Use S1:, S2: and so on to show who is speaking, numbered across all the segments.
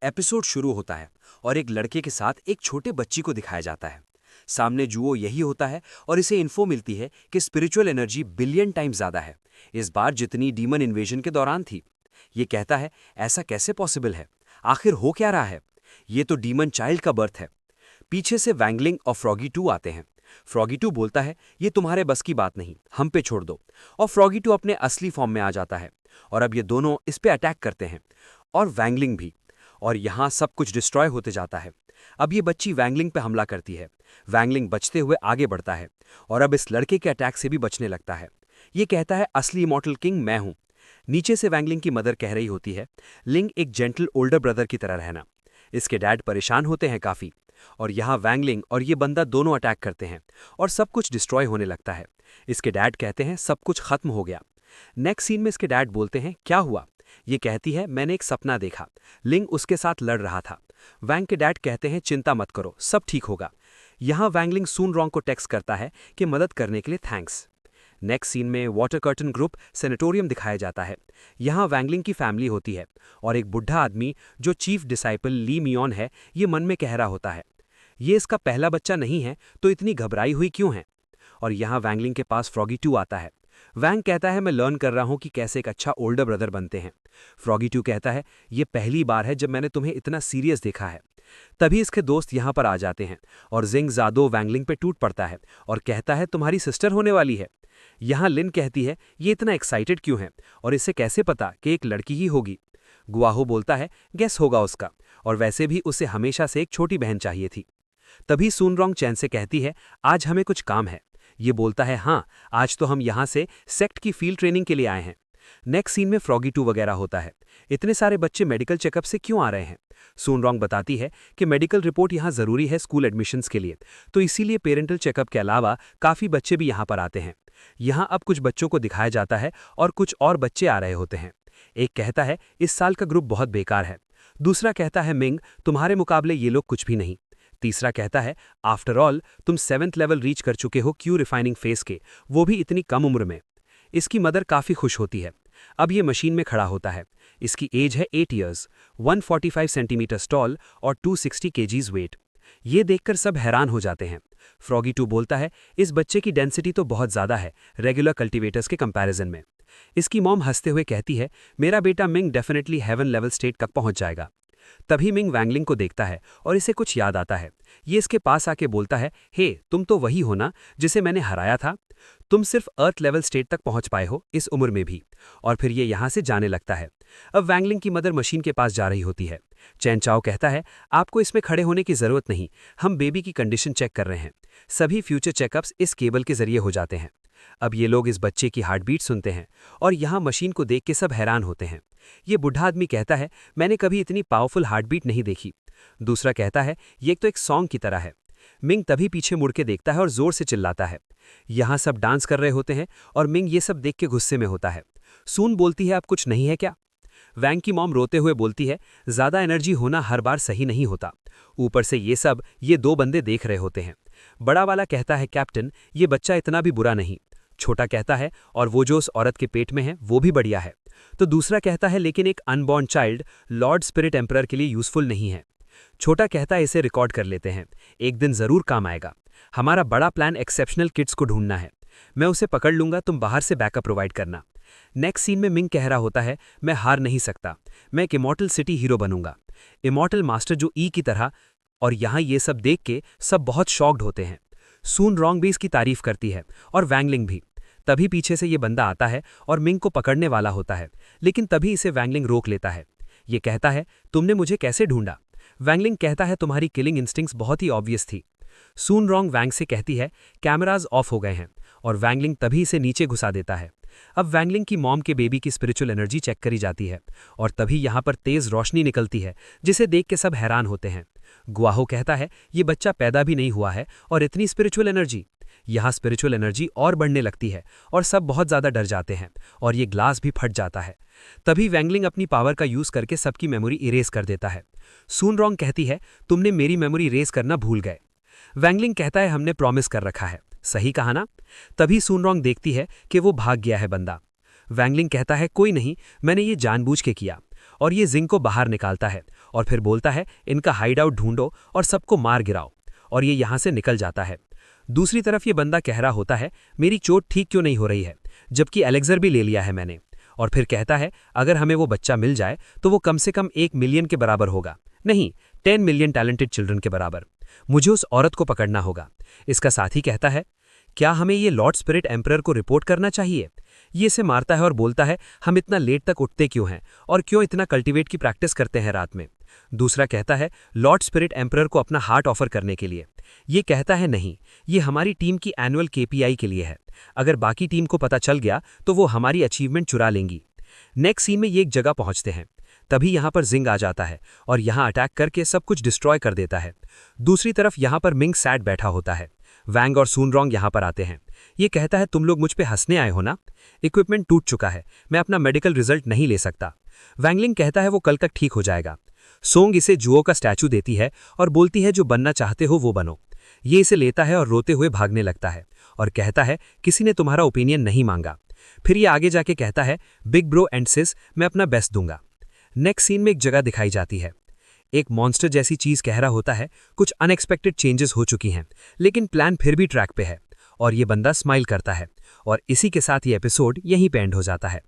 S1: Episode शुरू होता है और एक लड़के के साथ एक छोटे बच्ची को दिखाया जाता है। सामने जुओ यही होता है और इसे इन्फो मिलती है कि स्पिरिचुअल एनर्जी बिलियन टाइम्स ज्यादा है, इस बार जितनी डीमन इन्वेजन के दौरान थी। ये कहता है ऐसा कैसे पॉसिबल है, आखिर हो क्या रहा है। ये तो डीमन चाइल्ड का बर्थ है। पीछे से वैंगलिंग और फ्रॉगी टू आते हैं। फ्रॉगी टू बोलता है ये तुम्हारे बस की बात नहीं, हम पे छोड़ दो। और फ्रॉगी टू अपने असली फॉर्म में आ जाता है और अब ये दोनों इस पे अटैक करते हैं, और वैंगलिंग भी। और यहाँ सब कुछ डिस्ट्रॉय होते जाता है। अब ये बच्ची वैंगलिंग पे हमला करती है। वैंगलिंग बचते हुए आगे बढ़ता है और अब इस लड़के के अटैक से भी बचने लगता है। ये कहता है असली इमॉर्टल किंग मैं हूं। नीचे से वैंगलिंग की मदर कह रही होती है लिंग एक जेंटल ओल्डर ब्रदर की तरह रहना। इसके डैड परेशान होते हैं काफी। और यहाँ वैंगलिंग और ये बंदा दोनों अटैक करते हैं और सब कुछ डिस्ट्रॉय होने लगता है। इसके डैड कहते हैं सब कुछ खत्म हो गया। नेक्स्ट सीन में इसके डैड बोलते हैं क्या हुआ। ये कहती है मैंने एक सपना देखा, लिंग उसके साथ लड़ रहा था। वैंग के डैड कहते हैं चिंता मत करो, सब ठीक होगा। यहाँ वैंगलिंग सून रॉन्ग को टेक्स्ट करता है कि मदद करने के लिए थैंक्स। नेक्स्ट सीन में वाटर कर्टन ग्रुप सेनेटोरियम दिखाया जाता है। यहाँ वैंगलिंग की फैमिली होती है और एक बुढ़ा आदमी जो चीफ डिसाइपल ली मियोन है, ये मन में कह रहा होता है ये इसका पहला बच्चा नहीं है तो इतनी घबराई हुई क्यों है। और यहाँ वैंगलिंग के पास फ्रॉगी टू आता है। वैंग कहता है मैं लर्न कर रहा हूं कि कैसे एक अच्छा ओल्डर ब्रदर बनते हैं। फ्रॉगी टू कहता है ये पहली बार है जब मैंने तुम्हें इतना सीरियस देखा है। तभी इसके दोस्त यहां पर आ जाते हैं और जिंग ज़ादो वैंगलिंग पे टूट पड़ता है और कहता है तुम्हारी सिस्टर होने वाली है। यहाँ लिन कहती है ये इतना एक्साइटेड क्यों है और इसे कैसे पता कि एक लड़की ही होगी। गुआहो बोलता है गेस होगा उसका, और वैसे भी उसे हमेशा से एक छोटी बहन चाहिए थी। तभी सूनरोंग चैन से कहती है आज हमें कुछ काम है। ये बोलता है हाँ, आज तो हम यहाँ से सेक्ट की फील्ड ट्रेनिंग के लिए आए हैं। नेक्स्ट सीन में फ्रॉगी टू वगैरह होता है। इतने सारे बच्चे मेडिकल चेकअप से क्यों आ रहे हैं। सूनरोंग बताती है कि मेडिकल रिपोर्ट यहाँ जरूरी है स्कूल एडमिशन्स के लिए, तो इसीलिए पेरेंटल चेकअप के अलावा काफी बच्चे भी यहाँ पर आते हैं। यहाँ अब कुछ बच्चों को दिखाया जाता है और कुछ और बच्चे आ रहे होते हैं। एक कहता है इस साल का ग्रुप बहुत बेकार है। दूसरा कहता है मिंग तुम्हारे मुकाबले ये लोग कुछ भी नहीं। तीसरा कहता है आफ्टर ऑल तुम 7th लेवल रीच कर चुके हो क्यू रिफाइनिंग फेस के, वो भी इतनी कम उम्र में। इसकी मदर काफी खुश होती है। अब ये मशीन में खड़ा होता है। इसकी एज है 8 ईयर्स, 145 सेंटीमीटर टॉल और 260 केजीज वेट। ये देखकर सब हैरान हो जाते हैं। फ्रॉगी टू बोलता है इस बच्चे की डेंसिटी तो बहुत ज्यादा है रेगुलर कल्टीवेटर्स के कंपैरिजन में। इसकी मॉम हंसते हुए कहती है मेरा बेटा मिंग डेफिनेटली हेवन लेवल स्टेट तक पहुंच जाएगा। तभी मिंग वैंगलिंग को देखता है और इसे कुछ याद आता है। ये इसके पास आके बोलता है हे तुम तो वही हो ना जिसे मैंने हराया था। तुम सिर्फ अर्थ लेवल स्टेट तक पहुंच पाए हो इस उम्र में भी। और फिर ये यहाँ से जाने लगता है। अब वैंगलिंग की मदर मशीन के पास जा रही होती है। चैन चाओ कहता है आपको इसमें खड़े होने की जरूरत नहीं, हम बेबी की कंडीशन चेक कर रहे हैं। सभी फ्यूचर चेकअप्स इस केबल के जरिए हो जाते हैं। अब ये लोग इस बच्चे की हार्ट बीट सुनते हैं और यहाँ मशीन को देख के सब हैरान होते हैं। ये बुढ़ा आदमी कहता है मैंने कभी इतनी पावरफुल हार्ट बीट नहीं देखी। दूसरा कहता है ये तो एक सॉन्ग की तरह है। मिंग तभी पीछे मुड़ के देखता है और जोर से चिल्लाता है। यहाँ सब डांस कर रहे होते हैं और मिंग ये सब देख के गुस्से में होता है। सून बोलती है अब कुछ नहीं है क्या। वैंग की मॉम रोते हुए बोलती है ज्यादा एनर्जी होना हर बार सही नहीं होता, ऊपर से ये दो बंदे देख रहे होते हैं। बड़ा वाला कहता है कैप्टन ये बच्चा इतना भी बुरा नहीं। छोटा कहता है और वो जो उस औरत के पेट में है वो भी बढ़िया है। तो दूसरा कहता है लेकिन एक unborn child Lord spirit emperor के लिए यूजफुल नहीं है। छोटा कहता है इसे रिकॉर्ड कर लेते हैं, एक दिन जरूर काम आएगा। हमारा बड़ा प्लान एक्सेप्शनल किड्स को ढूंढना है। मैं उसे पकड़ लूंगा, तुम बाहर से बैकअप प्रोवाइड करना। नेक्स्ट सीन में मिंग कह रहा होता है मैं हार नहीं सकता, मैं एक इमॉर्टल सिटी हीरो बनूंगा, इमॉर्टल मास्टर जो ई की तरह। और यहाँ ये सब देख के सब बहुत शॉक्ड होते हैं। सून रॉन्ग भी इसकी तारीफ करती है और वैंगलिंग भी। तभी पीछे से ये बंदा आता है और मिंग को पकड़ने वाला होता है, लेकिन तभी इसे वैंगलिंग रोक लेता है। ये कहता है तुमने मुझे कैसे ढूंढा। वैंगलिंग कहता है तुम्हारी किलिंग इंस्टिंक्ट्स बहुत ही ऑब्वियस थी। सून रॉन्ग वैंग से कहती है कैमराज ऑफ हो गए हैं, और वैंगलिंग तभी इसे नीचे घुसा देता है। अब वैंगलिंग की मॉम के बेबी की स्पिरिचुअल एनर्जी चेक करी जाती है और तभी यहाँ पर तेज रोशनी निकलती है जिसे देख के सब हैरान होते हैं। गुआहो कहता है ये बच्चा पैदा भी नहीं हुआ है और इतनी स्पिरिचुअल एनर्जी। यहाँ स्पिरिचुअल एनर्जी और बढ़ने लगती है और सब बहुत ज्यादा डर जाते हैं और ये ग्लास भी फट जाता है। तभी वैंगलिंग अपनी पावर का यूज करके सबकी मेमोरी इरेज कर देता है। सून रॉन्ग कहती है तुमने मेरी मेमोरी इरेज करना भूल गए। वैंगलिंग कहता है हमने प्रॉमिस कर रखा है, सही कहा ना। तभी सून रॉन्ग देखती है कि वो भाग गया है बंदा। वैंगलिंग कहता है कोई नहीं, मैंने ये जानबूझ के किया। और ये जिंग को बाहर निकालता है और फिर बोलता है इनका हाइड आउट ढूंढो और सबको मार गिराओ, और ये यहाँ से निकल जाता है। दूसरी तरफ ये बंदा कह रहा होता है मेरी चोट ठीक क्यों नहीं हो रही है, जबकि एलेक्जर भी ले लिया है मैंने, और फिर कहता है अगर हमें वो बच्चा मिल जाए तो वो कम से कम 1 मिलियन के बराबर होगा, नहीं 10 मिलियन टैलेंटेड चिल्ड्रन के बराबर। मुझे उस औरत को पकड़ना होगा। इसका साथी कहता है क्या हमें ये लॉर्ड स्पिरिट एम्परर को रिपोर्ट करना चाहिए? ये इसे मारता है और बोलता है हम इतना लेट तक उठते क्यों हैं और क्यों इतना कल्टीवेट की प्रैक्टिस करते हैं रात में। दूसरा कहता है लॉर्ड स्पिरिट एम्परर को अपना हार्ट ऑफर करने के लिए। ये कहता है नहीं, ये हमारी टीम की एनुअल केपीआई के लिए है, अगर बाकी टीम को पता चल गया तो वो हमारी अचीवमेंट चुरा लेंगी। नेक्स्ट सीन में ये एक जगह पहुंचते हैं, तभी यहां पर जिंग आ जाता है और यहां अटैक करके सब कुछ डिस्ट्रॉय कर देता है। दूसरी तरफ यहां पर मिंग सैड बैठा होता है। वैंग और सूनरोंग यहां पर आते हैं। ये कहता है तुम लोग मुझ पे हंसने आए हो ना, इक्विपमेंट टूट चुका है, मैं अपना मेडिकल रिजल्ट नहीं ले सकता। वैंगलिंग कहता है वो कल तक ठीक हो जाएगा। सोंग इसे जुओ का स्टैचू देती है और बोलती है जो बनना चाहते हो वो बनो। ये इसे लेता है और रोते हुए भागने लगता है और कहता है किसी ने तुम्हारा ओपिनियन नहीं मांगा। फिर ये आगे जाके कहता है बिग ब्रो एंड सिस मैं अपना बेस्ट दूंगा। नेक्स्ट सीन में एक जगह दिखाई जाती है, एक मॉन्स्टर जैसी चीज कह रहा होता है कुछ अनएक्सपेक्टेड चेंजेस हो चुकी हैं, लेकिन प्लान फिर भी ट्रैक पे है, और ये बंदा स्माइल करता है। और इसी के साथ ये एपिसोड यहीं पे एंड हो जाता है।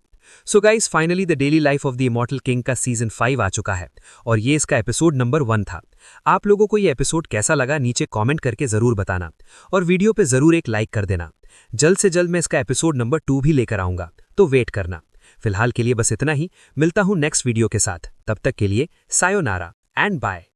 S1: So guys finally the daily life of the immortal king का सीजन 5 आ चुका है और ये इसका एपिसोड नंबर 1 था। आप लोगों को ये एपिसोड कैसा लगा नीचे कमेंट करके जरूर बताना और वीडियो पे जरूर एक लाइक कर देना। जल्द से जल्द मैं इसका एपिसोड नंबर 2 भी लेकर आऊंगा, तो वेट करना। फिलहाल के लिए बस इतना ही, मिलता हूं नेक्स्ट वीडियो के साथ। तब तक के लिए सायोनारा एंड बाय।